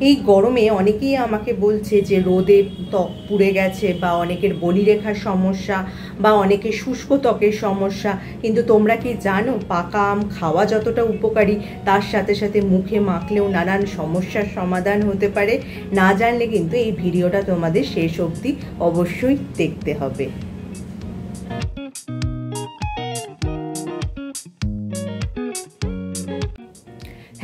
এই গরমে অনেকেই আমাকে বলছে যে রোদে ত্বক পুড়ে গেছে, বা অনেকের বলিরেখার সমস্যা, বা অনেকের শুষ্ক ত্বকের সমস্যা। কিন্তু তোমরা কি জানো পাকা আম খাওয়া যতটা উপকারী, তার সাথে সাথে মুখে মাখলেও নানান সমস্যার সমাধান হতে পারে? না জানলে কিন্তু এই ভিডিওটা তোমাদের শেষ অবধি অবশ্যই দেখতে হবে।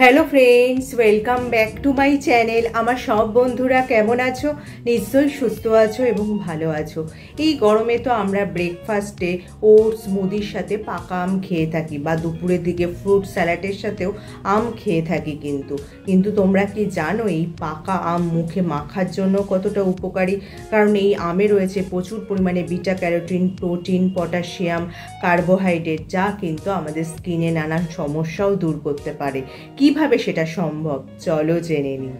Hello friends, welcome back to my channel. আমার সব বন্ধুরা কেমন আছো? নিশ্চয়ই সুস্থ আছো এবং ভালো আছো। এই গরমে তো আমরা ব্রেকফাস্টে ওটস মুদির সাথে পাকা আম খেয়ে থাকি, বা দুপুরের দিকে ফ্রুট স্যালাডের সাথেও আম খেয়ে থাকি। কিন্তু তোমরা কি জানো এই পাকা আম মুখে মাখার জন্য কতটা উপকারী? কারণ এই আমে রয়েছে প্রচুর পরিমাণে beta carotene, protein, potassium, carbohydrate, যা কিন্তু আমাদের স্কিনে নানান সমস্যাও দূর করতে পারে। কিভাবে সেটা সম্ভব চলো জেনে নিই।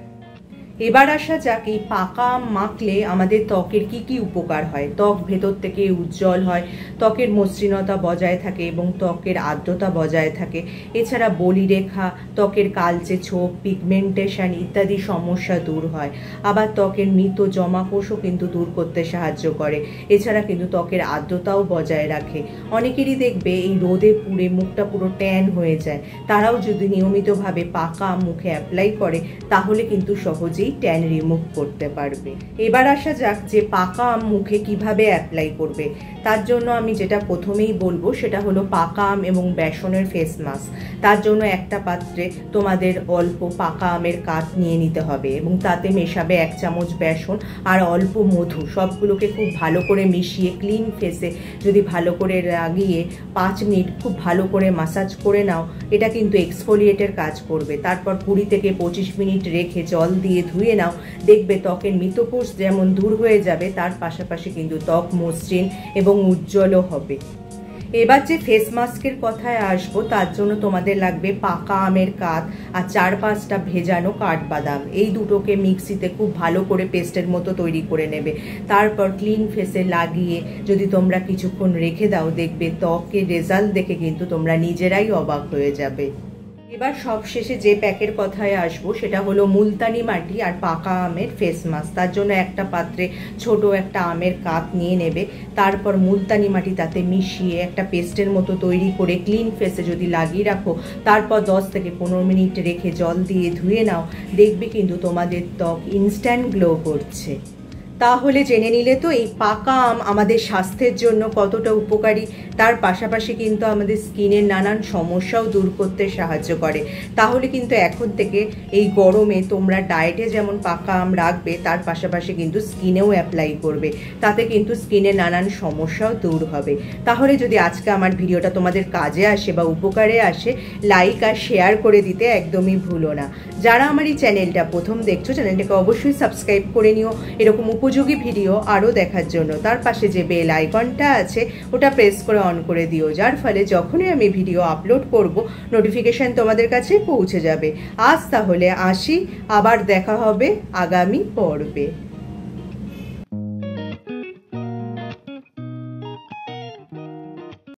এবার আসা যাক এই পাকা আম মাখলে আমাদের ত্বকের কি কি উপকার হয়। ত্বক ভেতর থেকে উজ্জ্বল হয়, ত্বকের মসৃণতা বজায় থাকে এবং ত্বকের আর্দ্রতা বজায় থাকে। এছাড়া বলিরেখা, ত্বকের কালচে ছোপ, পিগমেন্টেশন ইত্যাদি সমস্যা দূর হয়। আবার ত্বকের মৃত জমা কোষও কিন্তু দূর করতে সাহায্য করে। এছাড়া কিন্তু ত্বকের আর্দ্রতাও বজায় রাখে। অনেকেরই দেখবে এই রোদে পুড়ে মুখটা পুরো ট্যান হয়ে যায়, তারাও যদি নিয়মিতভাবে পাকা আম মুখে অ্যাপ্লাই করে তাহলে কিন্তু সহজেই ট্যান রিমুভ করতে পারবে। এবার আসা যাক যে পাকা আম মুখে কিভাবে অ্যাপ্লাই করবে। তার জন্য আমি যেটা প্রথমেই বলবো সেটা হলো পাকা আম এবং বেসনের ফেস মাস্ক। তার জন্য একটা পাত্রে তোমাদের অল্প পাকা আমের কাঠ নিয়ে নিতে হবে এবং তাতে মেশাবে 1 চামচ বেসন আর অল্প মধু। সবগুলোকে খুব ভালো করে মিশিয়ে ক্লিন ফেসে যদি ভালো করে লাগিয়ে 5 মিনিট খুব ভালো করে মাসাজ করে নাও, এটা কিন্তু এক্সফোলিয়েটের কাজ করবে। তারপর 20 থেকে 25 মিনিট রেখে জল দিয়ে ধুয়ে নাও, দেখবে ত্বকের মৃতকোষ যেমন দূর হয়ে যাবে, তার পাশাপাশি কিন্তু ত্বক মসৃণ এবং উজ্জ্বলও হবে। এবার যে ফেস মাস্কের কথায় আসবো, তার জন্য তোমাদের লাগবে পাকা আমের কাঠ আর 4-5টা ভেজানো কাঠবাদাম। এই দুটোকে মিক্সিতে খুব ভালো করে পেস্টের মতো তৈরি করে নেবে। তারপর ক্লিন ফেসে লাগিয়ে যদি তোমরা কিছুক্ষণ রেখে দাও, দেখবে ত্বকের রেজাল্ট দেখে কিন্তু তোমরা নিজেরাই অবাক হয়ে যাবে। এবার সবশেষে যে প্যাকের কথায় আসবো সেটা হলো মুলতানি মাটি আর পাকা আমের ফেস মাস্ক। তার জন্য একটা পাত্রে ছোট একটা আমের কাঠ নিয়ে নেবে। তারপর মুলতানি মাটি তাতে মিশিয়ে একটা পেস্টের মতো তৈরি করে ক্লিন ফেসে যদি লাগিয়ে রাখো, তারপর 10 থেকে 15 মিনিট রেখে জল দিয়ে ধুয়ে নাও, দেখবে কিন্তু তোমাদের ত্বক ইনস্ট্যান্ট গ্লো করছে। তাহলে জেনে নিলে তো এই পাকা আম আমাদের স্বাস্থ্যের জন্য কতটা উপকারী, তার পাশাপাশি কিন্তু আমাদের স্কিনের নানান সমস্যাও দূর করতে সাহায্য করে। তাহলে কিন্তু এখন থেকে এই গরমে তোমরা ডায়েটে যেমন পাকা আম রাখবে, তার পাশাপাশি কিন্তু স্কিনেও অ্যাপ্লাই করবে, তাতে কিন্তু স্কিনের নানান সমস্যাও দূর হবে। তাহলে যদি আজকে আমার ভিডিওটা তোমাদের কাজে আসে বা উপকারে আসে, লাইক আর শেয়ার করে দিতে একদমই ভুলো না। যারা আমার এই চ্যানেলটা প্রথম দেখছো, চ্যানেলটাকে অবশ্যই সাবস্ক্রাইব করে নিও এরকম উপযোগী ভিডিও আরও দেখার জন্য। তার পাশে যে বেল আইকনটা আছে ওটা প্রেস করে অন করে দিও, যার ফলে যখনই আমি ভিডিও আপলোড করব নোটিফিকেশন তোমাদের কাছে পৌঁছে যাবে। আজ তাহলে আসি, আবার দেখা হবে আগামী পর্বে।